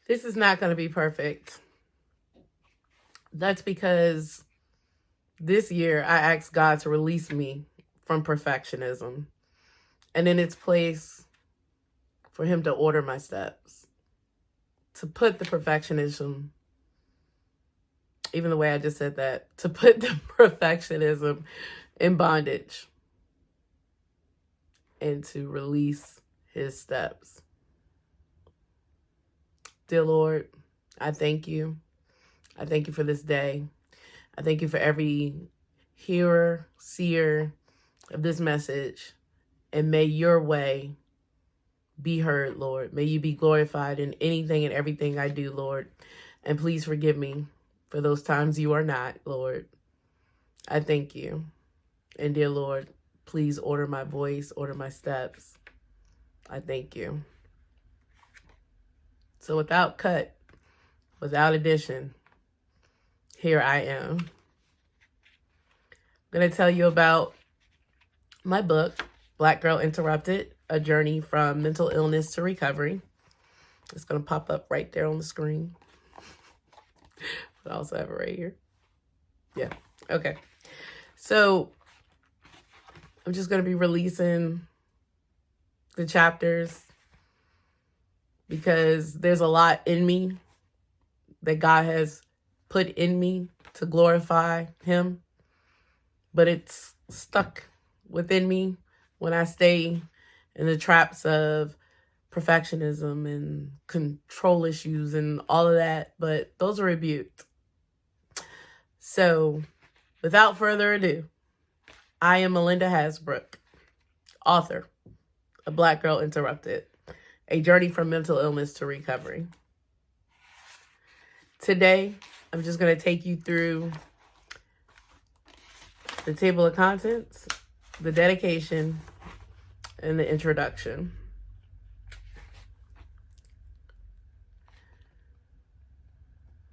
This is not going to be perfect. That's because this year I asked God to release me from perfectionism, and in its place for him to order my steps, to put the perfectionism, even the way I just said that, to put the perfectionism in bondage and to release his steps. Dear Lord, I thank you. I thank you for this day. I thank you for every hearer, seer of this message. And may your way be heard, Lord. May you be glorified in anything and everything I do, Lord. And please forgive me for those times you are not, Lord. I thank you. And dear Lord, please order my voice, order my steps. I thank you. So without cut, without addition, here I am. I'm going to tell you about my book, Black Girl Interrupted, A Journey from Mental Illness to Recovery. It's going to pop up right there on the screen. But I also have it right here. Yeah. Okay. So I'm just going to be releasing the chapters because there's a lot in me that God has put in me to glorify him, but it's stuck within me when I stay in the traps of perfectionism and control issues and all of that, but those are rebuked. So without further ado, I am Melinda Hasbrook, author of Black Girl Interrupted, A Journey from Mental Illness to Recovery. Today, I'm just going to take you through the table of contents, the dedication, and the introduction.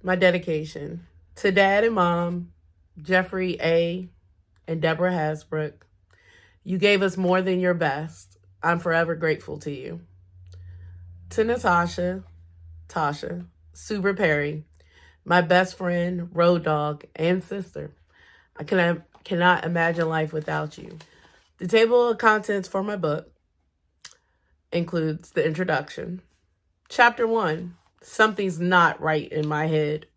My dedication. To Dad and Mom, Jeffrey A. and Deborah Hasbrook, you gave us more than your best. I'm forever grateful to you. To Natasha, Tasha, Suber Perry, my best friend, road dog, and sister, I cannot imagine life without you. The table of contents for my book includes the introduction. Chapter 1, Something's Not Right in My Head.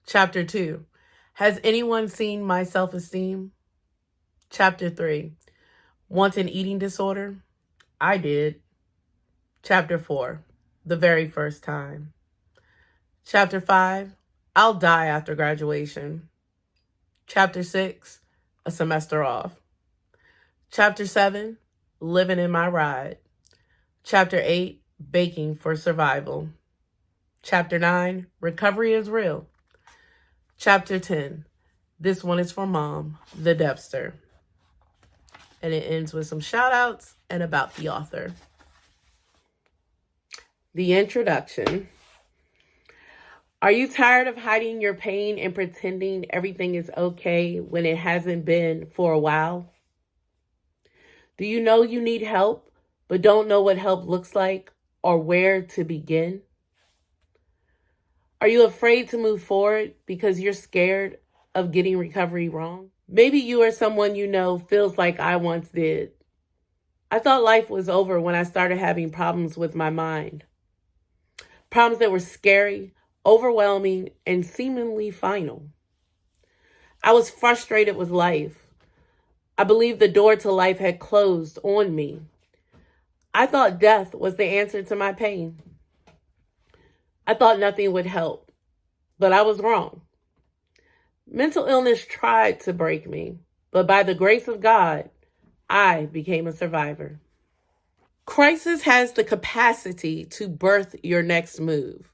Chapter 2, Has Anyone Seen My Self-Esteem? Chapter 3, Want an Eating Disorder? I did. Chapter 4, The Very First Time. Chapter 5, I'll Die After Graduation. Chapter 6, A Semester Off. Chapter 7, Living in My Ride. Chapter 8, Baking for Survival. Chapter 9, Recovery is Real. Chapter 10, This One is for Mom, the Depster. And it ends with some shout outs and about the author. The introduction. Are you tired of hiding your pain and pretending everything is okay when it hasn't been for a while? Do you know you need help, but don't know what help looks like or where to begin? Are you afraid to move forward because you're scared of getting recovery wrong? Maybe you or someone you know feels like I once did. I thought life was over when I started having problems with my mind. Problems that were scary, overwhelming, and seemingly final. I was frustrated with life. I believed the door to life had closed on me. I thought death was the answer to my pain. I thought nothing would help, but I was wrong. Mental illness tried to break me, but by the grace of God, I became a survivor. Crisis has the capacity to birth your next move.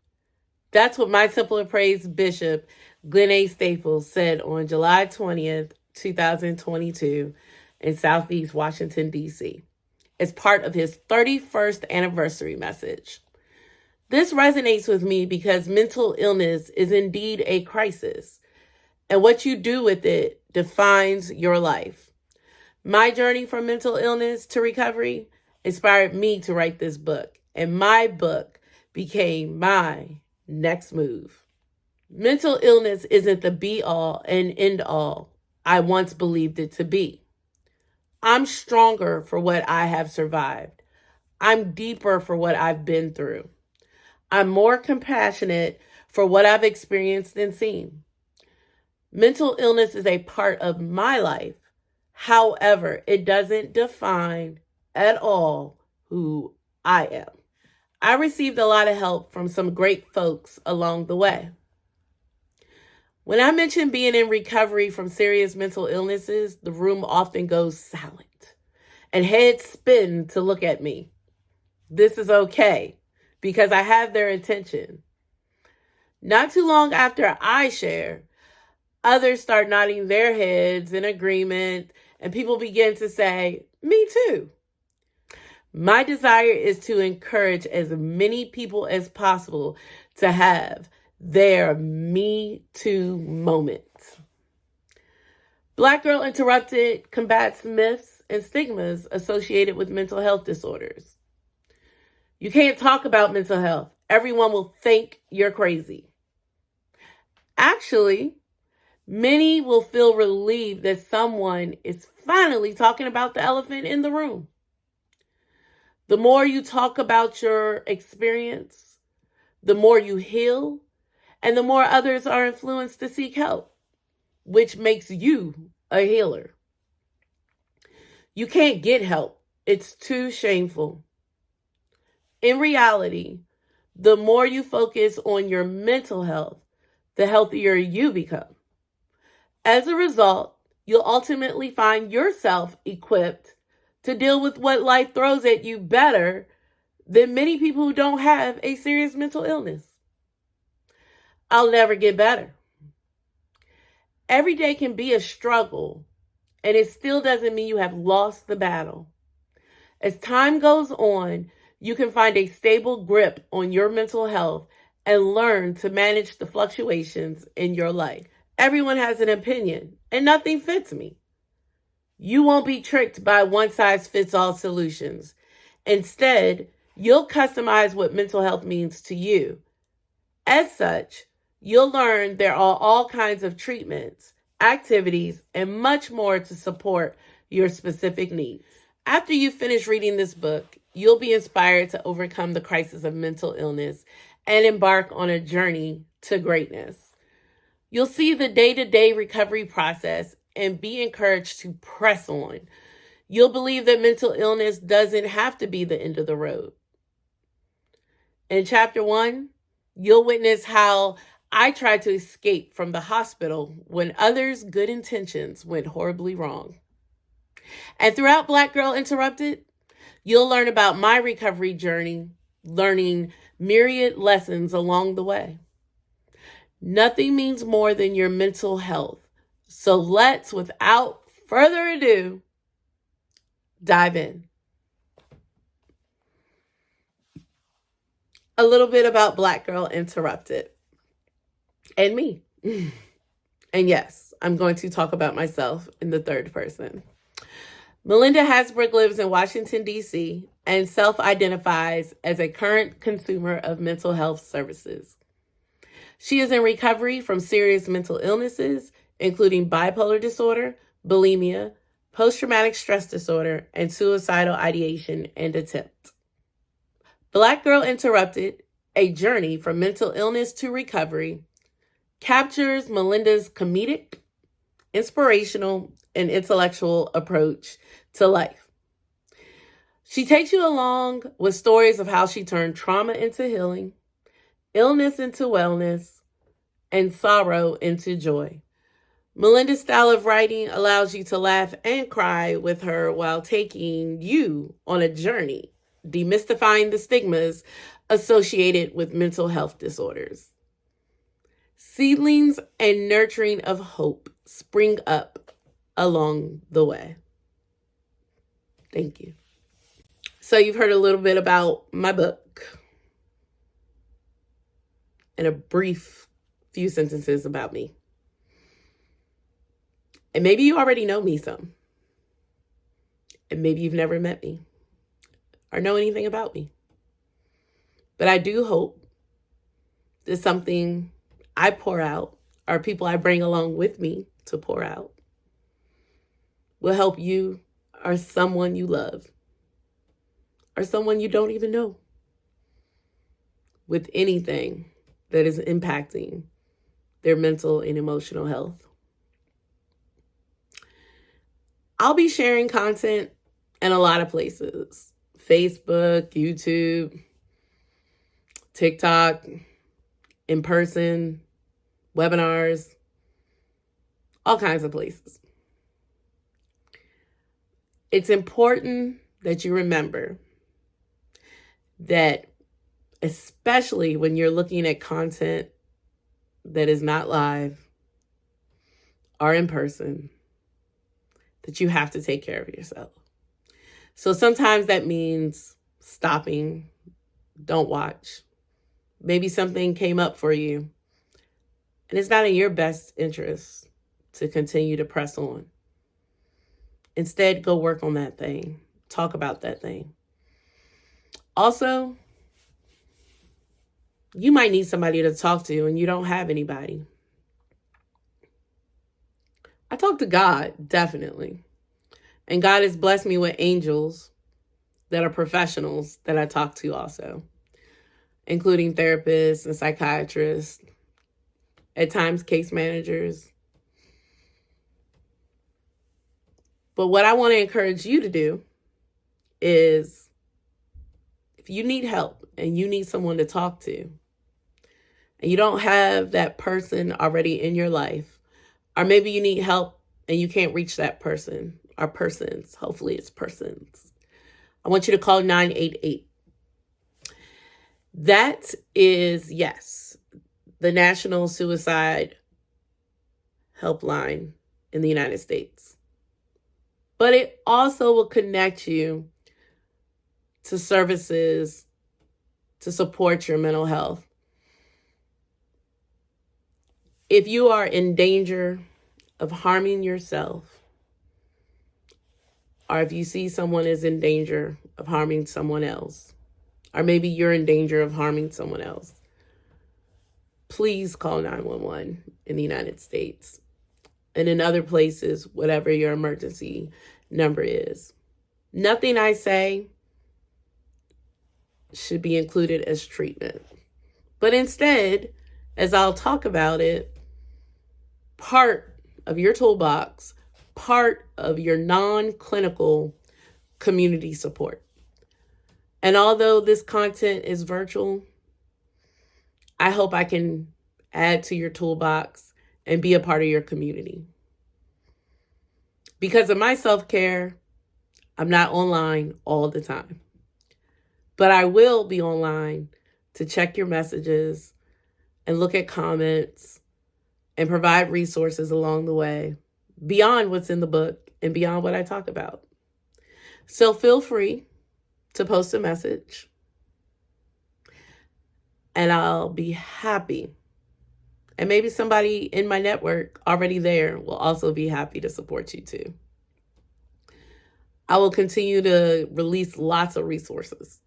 That's what my Temple of Praise Bishop, Glen A. Staples, said on July 20th, 2022 in Southeast Washington, D.C., as part of his 31st anniversary message. This resonates with me because mental illness is indeed a crisis, and what you do with it defines your life. My journey from mental illness to recovery inspired me to write this book, and my book became my next move. Mental illness isn't the be-all and end-all I once believed it to be. I'm stronger for what I have survived. I'm deeper for what I've been through. I'm more compassionate for what I've experienced and seen. Mental illness is a part of my life. However, it doesn't define at all who I am. I received a lot of help from some great folks along the way. When I mention being in recovery from serious mental illnesses, the room often goes silent and heads spin to look at me. This is okay because I have their attention. Not too long after I share, others start nodding their heads in agreement, and people begin to say, "Me too." My desire is to encourage as many people as possible to have their Me Too moment. Black Girl Interrupted combats myths and stigmas associated with mental health disorders. You can't talk about mental health. Everyone will think you're crazy. Actually, many will feel relieved that someone is finally talking about the elephant in the room. The more you talk about your experience, the more you heal, and the more others are influenced to seek help, which makes you a healer. You can't get help. It's too shameful. In reality, the more you focus on your mental health, the healthier you become. As a result, you'll ultimately find yourself equipped to deal with what life throws at you better than many people who don't have a serious mental illness. I'll never get better. Every day can be a struggle, and it still doesn't mean you have lost the battle. As time goes on, you can find a stable grip on your mental health and learn to manage the fluctuations in your life. Everyone has an opinion, and nothing fits me. You won't be tricked by one-size-fits-all solutions. Instead, you'll customize what mental health means to you. As such, you'll learn there are all kinds of treatments, activities, and much more to support your specific needs. After you finish reading this book, you'll be inspired to overcome the crisis of mental illness and embark on a journey to greatness. You'll see the day-to-day recovery process and be encouraged to press on. You'll believe that mental illness doesn't have to be the end of the road. In chapter 1, you'll witness how I tried to escape from the hospital when others' good intentions went horribly wrong. And throughout Black Girl Interrupted, you'll learn about my recovery journey, learning myriad lessons along the way. Nothing means more than your mental health. So let's, without further ado, dive in. A little bit about Black Girl Interrupted and me. And yes, I'm going to talk about myself in the third person. Melinda Hasbrook lives in Washington, D.C. and self-identifies as a current consumer of mental health services. She is in recovery from serious mental illnesses, including bipolar disorder, bulimia, post-traumatic stress disorder, and suicidal ideation and attempt. Black Girl Interrupted, A Journey from Mental Illness to Recovery, captures Melinda's comedic, inspirational, and intellectual approach to life. She takes you along with stories of how she turned trauma into healing, illness into wellness, and sorrow into joy. Melinda's style of writing allows you to laugh and cry with her while taking you on a journey, demystifying the stigmas associated with mental health disorders. Seedlings and nurturing of hope spring up along the way. Thank you. So you've heard a little bit about my book and a brief few sentences about me. And maybe you already know me some. And maybe you've never met me or know anything about me. But I do hope is something I pour out, or people I bring along with me to pour out, will help you or someone you love or someone you don't even know with anything that is impacting their mental and emotional health. I'll be sharing content in a lot of places: Facebook, YouTube, TikTok, in person, webinars, all kinds of places. It's important that you remember that, especially when you're looking at content that is not live or in person, that you have to take care of yourself. So sometimes that means stopping, don't watch. Maybe something came up for you and it's not in your best interest to continue to press on. Instead, go work on that thing. Talk about that thing. Also, you might need somebody to talk to and you don't have anybody. I talk to God, definitely. And God has blessed me with angels that are professionals that I talk to also, including therapists and psychiatrists, at times case managers. But what I want to encourage you to do is, if you need help and you need someone to talk to, and you don't have that person already in your life, or maybe you need help and you can't reach that person or persons, hopefully it's persons, I want you to call 988. That is, yes, the National Suicide Helpline in the United States. But it also will connect you to services to support your mental health. If you are in danger of harming yourself, or if you see someone is in danger of harming someone else, or maybe you're in danger of harming someone else, please call 911 in the United States. And in other places, whatever your emergency number is. Nothing I say should be included as treatment. But instead, as I'll talk about it, part of your toolbox, part of your non-clinical community support. And although this content is virtual, I hope I can add to your toolbox and be a part of your community. Because of my self-care, I'm not online all the time. But I will be online to check your messages and look at comments and provide resources along the way, beyond what's in the book and beyond what I talk about. So feel free to post a message, and I'll be happy. And maybe somebody in my network already there will also be happy to support you too. I will continue to release lots of resources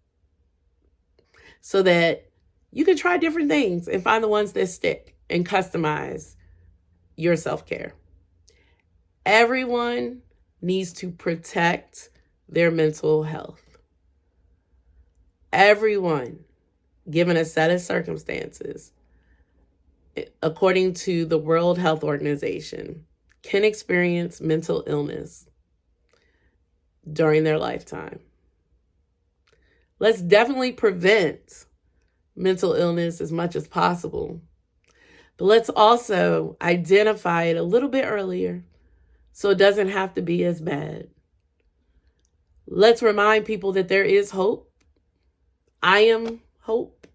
so that you can try different things and find the ones that stick and customize your self-care. Everyone needs to protect their mental health. Everyone, given a set of circumstances, according to the World Health Organization, can experience mental illness during their lifetime. Let's definitely prevent mental illness as much as possible. But let's also identify it a little bit earlier so it doesn't have to be as bad. Let's remind people that there is hope. I am hope.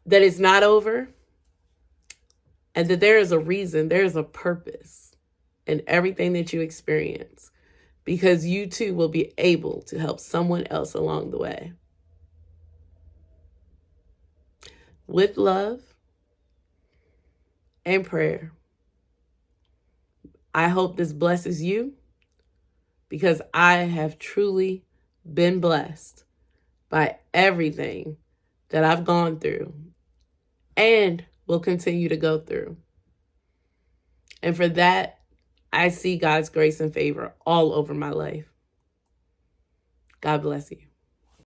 That it's not over, and that there is a reason, there is a purpose in everything that you experience, because you too will be able to help someone else along the way. With love and prayer, I hope this blesses you, because I have truly been blessed by everything that I've gone through and will continue to go through. And for that, I see God's grace and favor all over my life. God bless you.